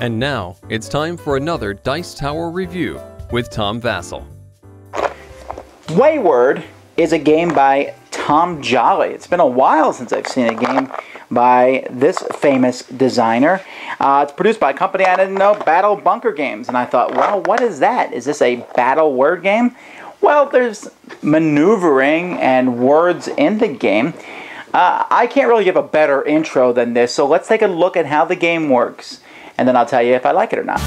And now, it's time for another Dice Tower review with Tom Vasel. WayWord is a game by Tom Jolly. It's been a while since I've seen a game by this famous designer. It's produced by a company I didn't know, Battle Bunker Games. And I thought, well, what is that? Is this a battle word game? Well, there's maneuvering and words in the game. I can't really give a better intro than this, so let's take a look at how the game works. And then I'll tell you if I like it or not.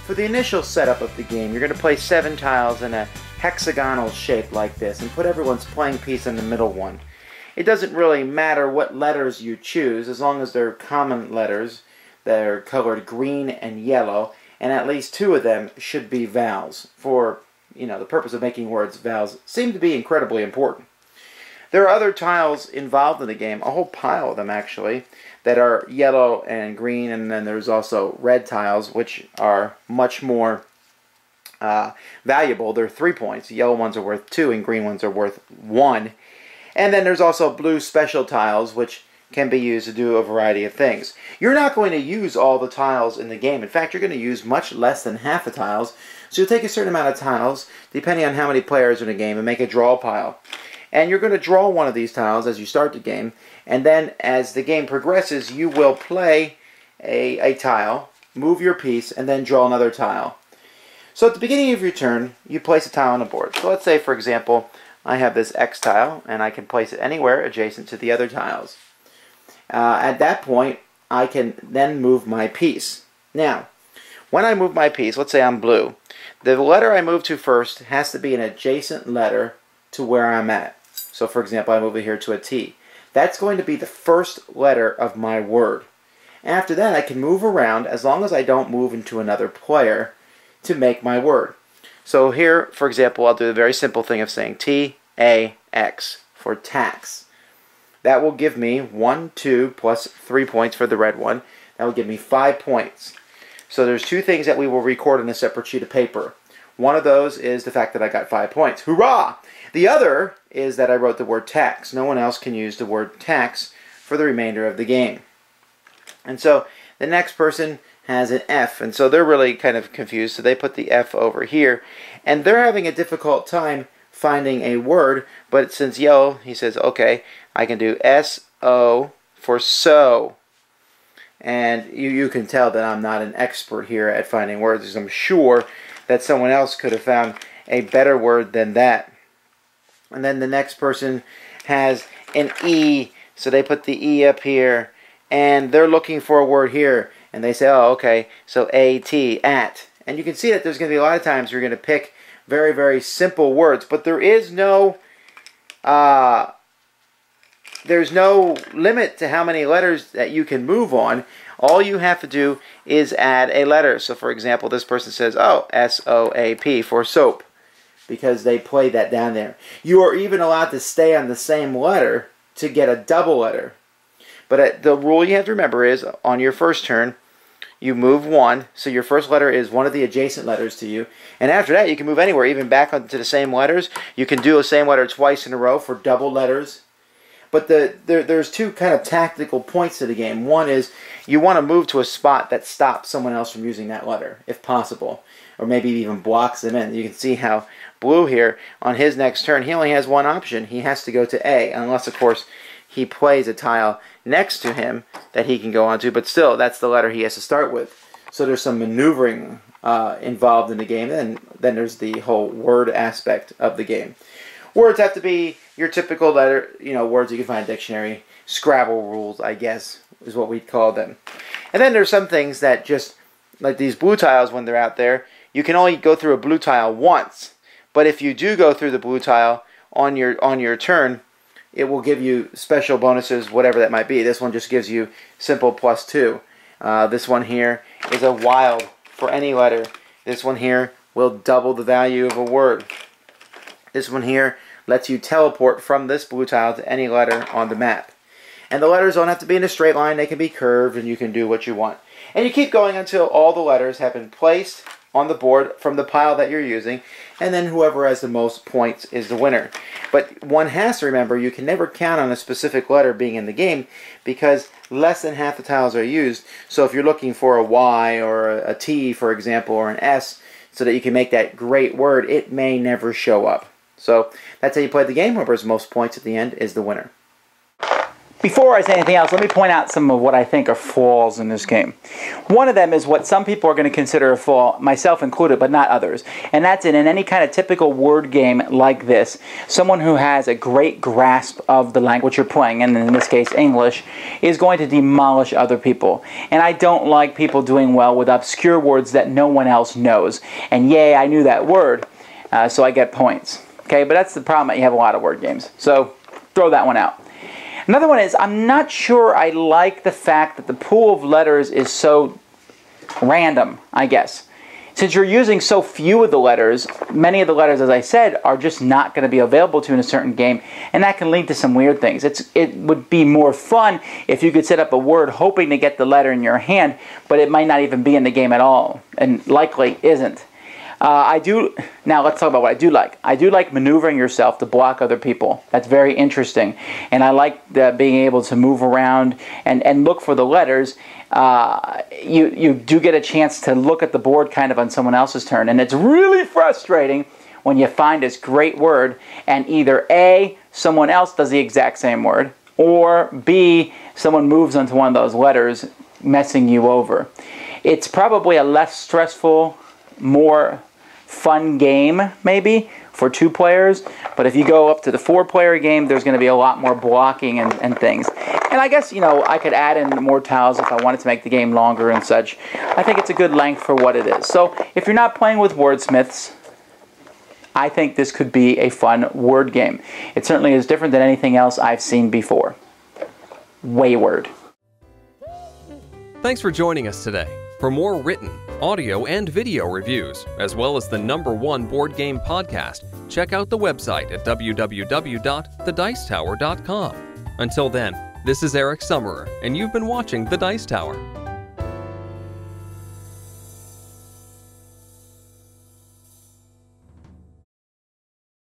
For the initial setup of the game, you're going to place 7 tiles in a hexagonal shape like this and put everyone's playing piece in the middle one. It doesn't really matter what letters you choose as long as they're common letters that are colored green and yellow, and at least 2 of them should be vowels. For the purpose of making words, vowels seem to be incredibly important. There are other tiles involved in the game, a whole pile of them actually, that are yellow and green, and then there's also red tiles, which are much more valuable. They're 3 points. The yellow ones are worth 2, and green ones are worth 1. And then there's also blue special tiles, which can be used to do a variety of things. You're not going to use all the tiles in the game. In fact, you're going to use much less than half the tiles. So you'll take a certain amount of tiles, depending on how many players are in a game, and make a draw pile. And you're going to draw one of these tiles as you start the game, and then as the game progresses, you will play a tile, move your piece, and then draw another tile. So at the beginning of your turn, you place a tile on the board. So let's say, for example, I have this X tile, and I can place it anywhere adjacent to the other tiles. At that point, I can then move my piece. Now, when I move my piece, let's say I'm blue, the letter I move to first has to be an adjacent letter to where I'm at. So, for example, I move it here to a T. That's going to be the first letter of my word. After that, I can move around as long as I don't move into another player to make my word. So here, for example, I'll do the very simple thing of saying T-A-X for tax. That will give me 1, 2, plus 3 points for the red one. That will give me 5 points. So there's 2 things that we will record on a separate sheet of paper. One of those is the fact that I got 5 points. Hurrah! The other is that I wrote the word tax. No one else can use the word tax for the remainder of the game. And so the next person has an F, and so they're really kind of confused, so they put the F over here. And they're having a difficult time finding a word, but since yellow, he says, okay, I can do S-O for so. And you can tell that I'm not an expert here at finding words, because I'm sure that someone else could have found a better word than that. And then the next person has an E, so they put the E up here, and they're looking for a word here, and they say, oh, okay, so A-T, at. And you can see that there's going to be a lot of times you're going to pick very, very simple words, but there is no there's no limit to how many letters that you can move on. All you have to do is add a letter. So, for example, this person says, oh, S-O-A-P for soap, because they played that down there. You are even allowed to stay on the same letter to get a double letter. But the rule you have to remember is, on your first turn, you move 1, so your first letter is one of the adjacent letters to you. And after that, you can move anywhere, even back onto the same letters. You can do the same letter twice in a row for double letters. But there's 2 kind of tactical points to the game. One is you want to move to a spot that stops someone else from using that letter, if possible. Or maybe even blocks them in. You can see how blue here, on his next turn, he only has one option. He has to go to A, unless, of course, he plays a tile next to him that he can go on to. But still, that's the letter he has to start with. So there's some maneuvering involved in the game. And then there's the whole word aspect of the game. Words have to be your typical letter, words you can find in a dictionary. Scrabble rules, I guess, is what we'd call them. And then there's some things that just, like these blue tiles when they're out there, you can only go through a blue tile once. But if you do go through the blue tile on your turn, it will give you special bonuses, whatever that might be. This one just gives you simple +2. This one here is a wild for any letter. This one here will double the value of a word. This one here lets you teleport from this blue tile to any letter on the map. And the letters don't have to be in a straight line. They can be curved, and you can do what you want. And you keep going until all the letters have been placed on the board from the pile that you're using, and then whoever has the most points is the winner. But one has to remember, you can never count on a specific letter being in the game because less than half the tiles are used. So if you're looking for a Y or a T, for example, or an S, so that you can make that great word, it may never show up. So that's how you play the game. Whoever has most points at the end is the winner. Before I say anything else, let me point out some of what I think are flaws in this game. One of them is what some people are going to consider a flaw, myself included, but not others. And that's in any kind of typical word game like this, someone who has a great grasp of the language you're playing, and in this case English, is going to demolish other people. And I don't like people doing well with obscure words that no one else knows. And yay, I knew that word, so I get points. Okay, but that's the problem that you have a lot of word games. So throw that one out. Another one is, I'm not sure I like the fact that the pool of letters is so random, I guess. Since you're using so few of the letters, many of the letters, as I said, are just not going to be available to you in a certain game, and that can lead to some weird things. It would be more fun if you could set up a word hoping to get the letter in your hand, but it might not even be in the game at all, and likely isn't. Now let's talk about what I do like. I do like maneuvering yourself to block other people. That's very interesting. And I like being able to move around and look for the letters. You do get a chance to look at the board kind of on someone else's turn. And it's really frustrating when you find this great word and either A, someone else does the exact same word, or B, someone moves onto one of those letters, messing you over. It's probably a less stressful, more fun game, maybe, for 2 players. But if you go up to the 4-player game, there's going to be a lot more blocking and things. And I guess, I could add in more tiles if I wanted to make the game longer and such. I think it's a good length for what it is. So if you're not playing with wordsmiths, I think this could be a fun word game. It certainly is different than anything else I've seen before. WayWord. Thanks for joining us today. For more written, audio, and video reviews, as well as the #1 board game podcast, check out the website at www.thedicetower.com. Until then, this is Eric Summerer, and you've been watching The Dice Tower.